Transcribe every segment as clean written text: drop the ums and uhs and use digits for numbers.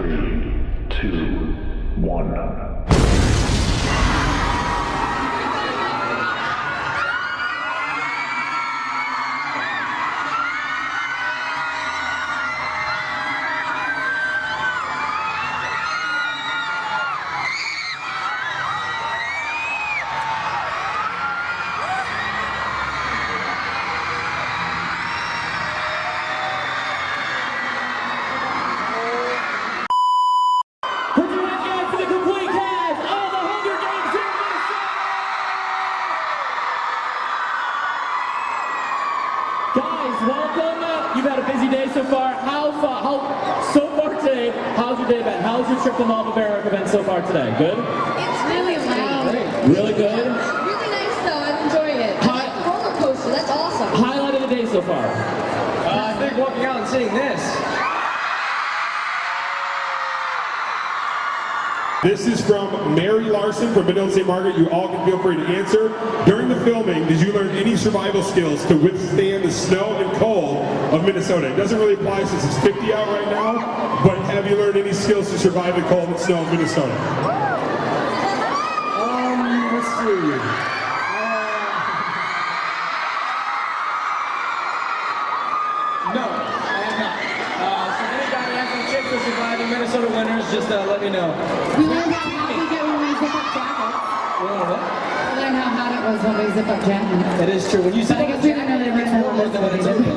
3, 2, 1. Welcome. You've had a busy day so far. So far today, how's your day been? How's your trip to Mall of America been so far today? Good? It's really loud. Really good? Really nice though, I'm enjoying it. I like the roller coaster, that's awesome. Highlight of the day so far? I think walking out and seeing this. This is from Mary Larson from Middle St. Margaret. You all can feel free to answer. During the filming, did you learn any survival skills to withstand the snow and cold of Minnesota? It doesn't really apply since it's 50 out right now, but have you learned any skills to survive the cold and snow of Minnesota? Let's see. No, I have not. So anybody has any tips for surviving Minnesota winters, just let me know. We learned how hot we get when we zip up jackets. What? We learned how hot it was when we zip up jackets. It is true. When you zip But I up guess a we didn't know jacket, they it gets ran warmer out than when it's of open.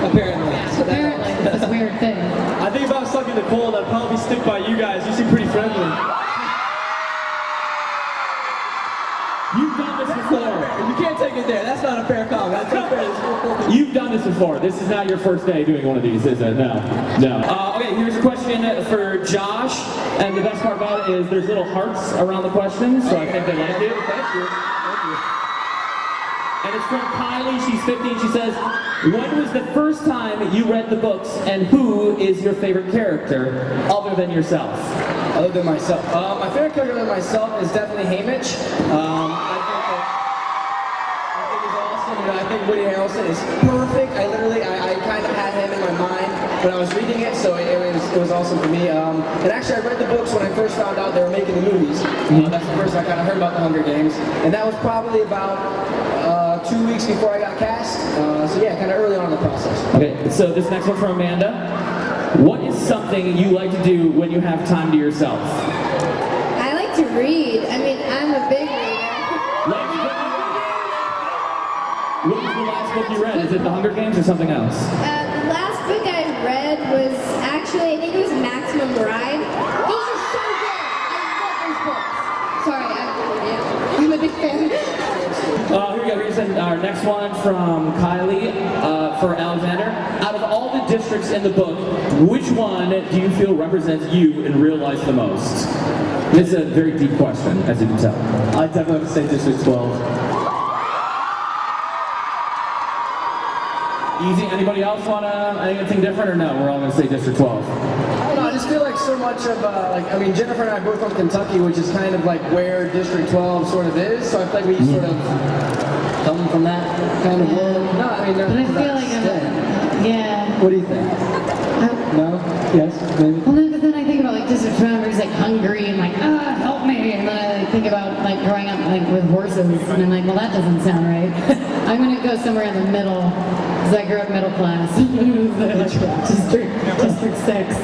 Apparently. So Apparently, it's this weird thing. I think if I was stuck in the cold, I'd probably stick by you guys. You seem pretty friendly. You've done this before. You can't take it there. That's not a fair comment. That's not fair. You've done this before. This is not your first day doing one of these, is it? No. Okay, here's a question for Josh. And the best part about it is there's little hearts around the question, so I think they like it. Thank you. And it's from Kylie. She's 15. She says, when was the first time you read the books, and who is your favorite character other than yourself? Other than myself. My favorite character other than myself is definitely Haymitch. I think he's awesome. You know, I think Woody Harrelson is perfect. I kind of had him in my mind when I was reading it, so it was awesome for me. And actually, I read the books when I first found out they were making the movies. That's the first time I kind of heard about the Hunger Games, and that was probably about 2 weeks before I got cast. So yeah, kind of early on in the process. Okay, so this next one's from Amanda. What is something you like to do when you have time to yourself? I like to read. I mean, I'm a big reader. What was the last book you read? Is it The Hunger Games or something else? The last book I read was actually, I think it was Maximum Bride. Those are so good. I love those books. Sorry, I'm a big fan. Here we go. Here's our next one from Kylie for Alexander. Out of all the districts in the book, which one do you feel represents you in real life the most? This is a very deep question, as you can tell. I'd definitely have to say District 12. Easy. Anybody else want anything different, or no? We're all going to say District 12. I don't know, I just feel like so much of, Jennifer and I are both from Kentucky, which is kind of like where District 12 sort of is, so I feel like we sort of come from that kind of world. No, I mean, But I feel like yeah. What do you think? No? Yes? Maybe? Well, no, but then I think about like District 12 where he's like hungry and like, help me. And then I think about like growing up like with horses, and I'm like, well, that doesn't sound right. I'm gonna go somewhere in the middle, because I grew up middle class. District 6.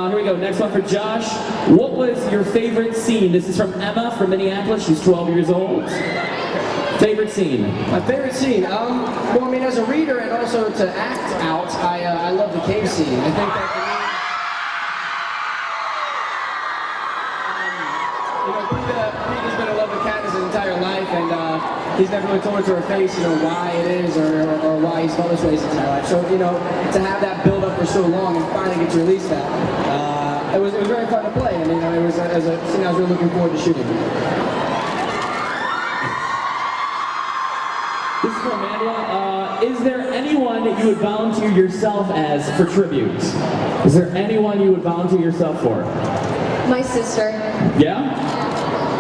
Here we go. Next one for Josh. What was your favorite scene? This is from Emma from Minneapolis. She's 12 years old. Favorite scene? My favorite scene? Well, I mean, as a reader and also to act out, I love the cave scene. I think that for me, Pete has been in love with Katniss his entire life, and he's never really told her to her face, why it is or why he's felt this way his entire life. So, to have that build up for so long and finally get to release that, it was very fun to play, and it was a scene I was really looking forward to shooting. This is from Amanda. Is there anyone that you would volunteer yourself as for tribute? Is there anyone you would volunteer yourself for? My sister. Yeah?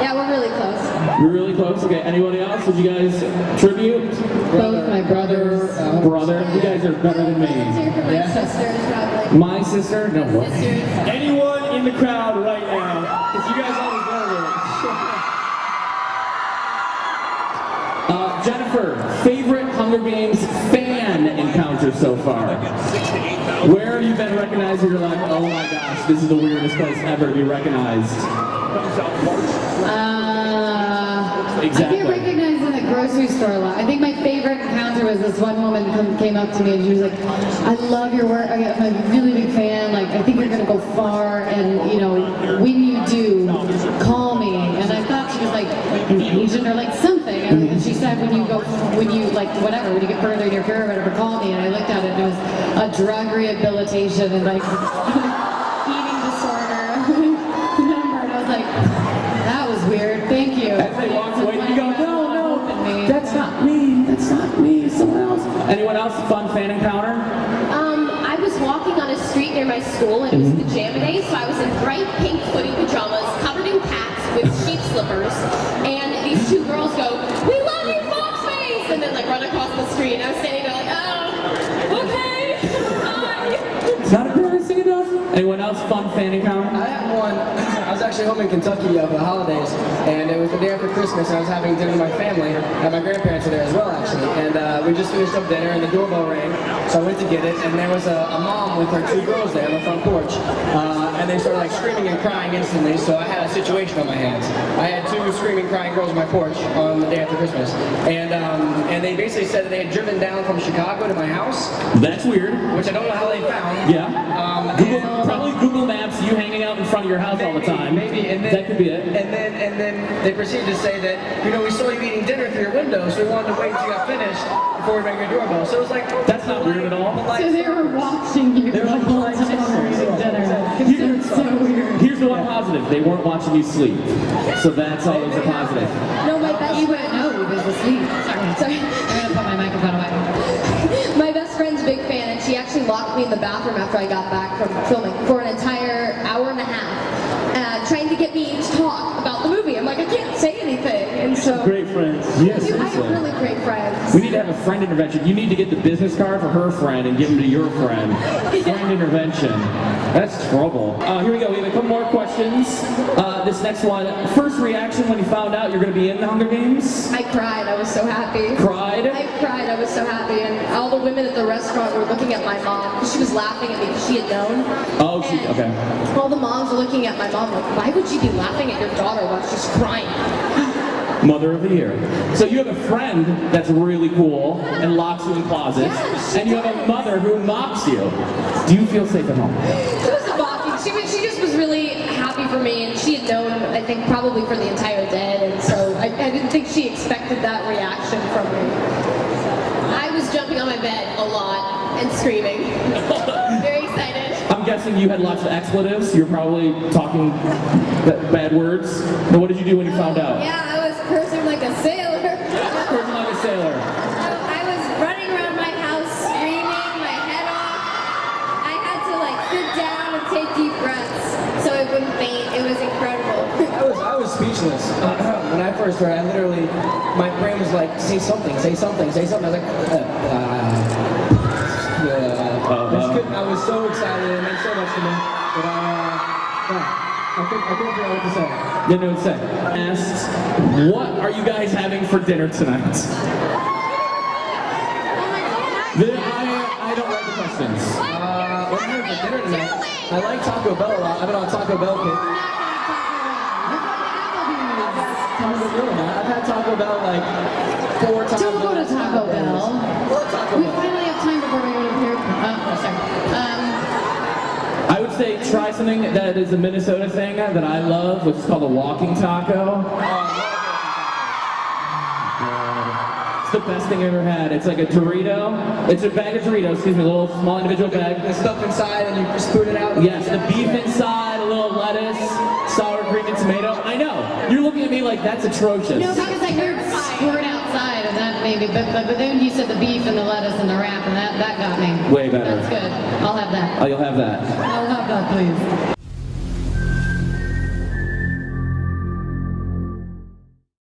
Yeah, we're really close. You're really close? Okay, anybody else? Would you guys tribute? Both my brothers. Brother? You guys are better than me. Answer for my sisters, probably. My sister? No, what? Anyone in the crowd right now? Because you guys always know Jennifer, favorite Hunger Games fan encounter so far? Where have you been recognized and you're like, oh my gosh, this is the weirdest place ever to be recognized? Exactly. I get recognized in the grocery store a lot. I think my favorite encounter was this one woman came up to me and she was like, I love your work. I'm a really big fan. Like, I think you're going to go far. And, you know, when you do, call me. And I thought she was like an Asian or like something. And she said, when you like, whatever, when you get further in your career or whatever, call me. And I looked at it and it was a drug rehabilitation and like eating disorder number. And I was like, that was weird. Thank you. As they walked away, you go, no, that's not me. That's not me. Someone else. Anyone else? Fun fan encounter? I was walking on a street near my school, and it was pajama day, so I was in bright pink footy pajamas, covered in cats with sheep slippers, and these two girls go, "We love you, Foxface!" and then like run across the street, and I was standing there like, oh, okay, hi. It's not embarrassing enough. Anyone else? Fun fan encounter? I had one. I was actually home in Kentucky for the holidays, and it was the day after Christmas, and I was having dinner with my family, and my grandparents were there as well, actually. And we just finished up dinner, and the doorbell rang, so I went to get it, and there was a mom with her two girls there on the front porch, and they started like screaming and crying instantly. So I had a situation on my hands. I had two screaming, crying girls on my porch on the day after Christmas, and they basically said that they had driven down from Chicago to my house, That's weird. which I don't know how they found. Yeah. Probably Google Maps, you hanging out in front of your house all the time. Maybe, and then that could be it. And then they proceeded to say that, you know, we saw you eating dinner through your window, so we wanted to wait until you got finished before we rang your doorbell. So it was like, That's not weird at all. So they were watching you the whole time you were eating dinner. It's so weird. Here's the one positive. They weren't watching you sleep. So that's always a positive. No, my best You friend. wouldn't know he was asleep. Sorry. I'm gonna put my microphone away. My best friend's a big fan, and she actually locked me in the bathroom after I got back from filming for an entire hour and a half, trying to get me to talk about the movie. I'm like, I can't say anything, and so Great friends. Yes, I have seriously. really great friends. We need to have a friend intervention. You need to get the business card for her friend and give them to your friend. Friend intervention. That's trouble. Here we go. We have a couple more questions. This next one. First reaction when you found out you're going to be in the Hunger Games? I cried. I was so happy. Cried? I cried. I was so happy, and all the women at the restaurant were looking at my mom because she was laughing at me because she had known. Oh, And okay. all the moms were looking at my mom like, why would you be laughing at your daughter while she's crying? Mother of the Year. So you have a friend that's really cool and locks you in closets, Yes. and you have a mother who mocks you. Do you feel safe at home? She wasn't mocking. She just was really happy for me, and she had known, I think, probably for the entire day, and so I didn't think she expected that reaction from me. I was jumping on my bed a lot and screaming. Very excited. I'm guessing you had lots of expletives. You're probably talking bad words. But what did you do when you found out? Yeah, I was cursing like a sailor. Cursing like a sailor. I was running around my house screaming my head off. I had to like sit down and take deep breaths so I wouldn't faint. It was incredible. I was speechless. When I first heard, I literally, my brain was like, say something, say something, say something. I was like, I was so excited, it meant so much to me. But I couldn't figure out what to say. Didn't know what to say. Asked, what are you guys having for dinner tonight? I don't write the questions. What am I having for dinner tonight? I like Taco Bell a lot. I've been on Taco Bell kick. I've had Taco Bell like 4 times. Don't go to Taco Bell. Taco We Bell. finally have time before we go to here. Sorry. I would say try something that is a Minnesota thing that I love, which is called a walking taco. It's the best thing I've ever had. It's like a Dorito. It's a bag of Doritos, excuse me, a little small individual bag. The stuff inside and you just spoon it out. Yes, the beef inside, a little lettuce, sour cream and tomato. I know. You're looking at me like that's atrocious. No, because I heard squirt outside, and that maybe, but then you said the beef and the lettuce and the wrap, and that got me. Way better. That's good. I'll have that. Oh, you'll have that. I'll have that, please.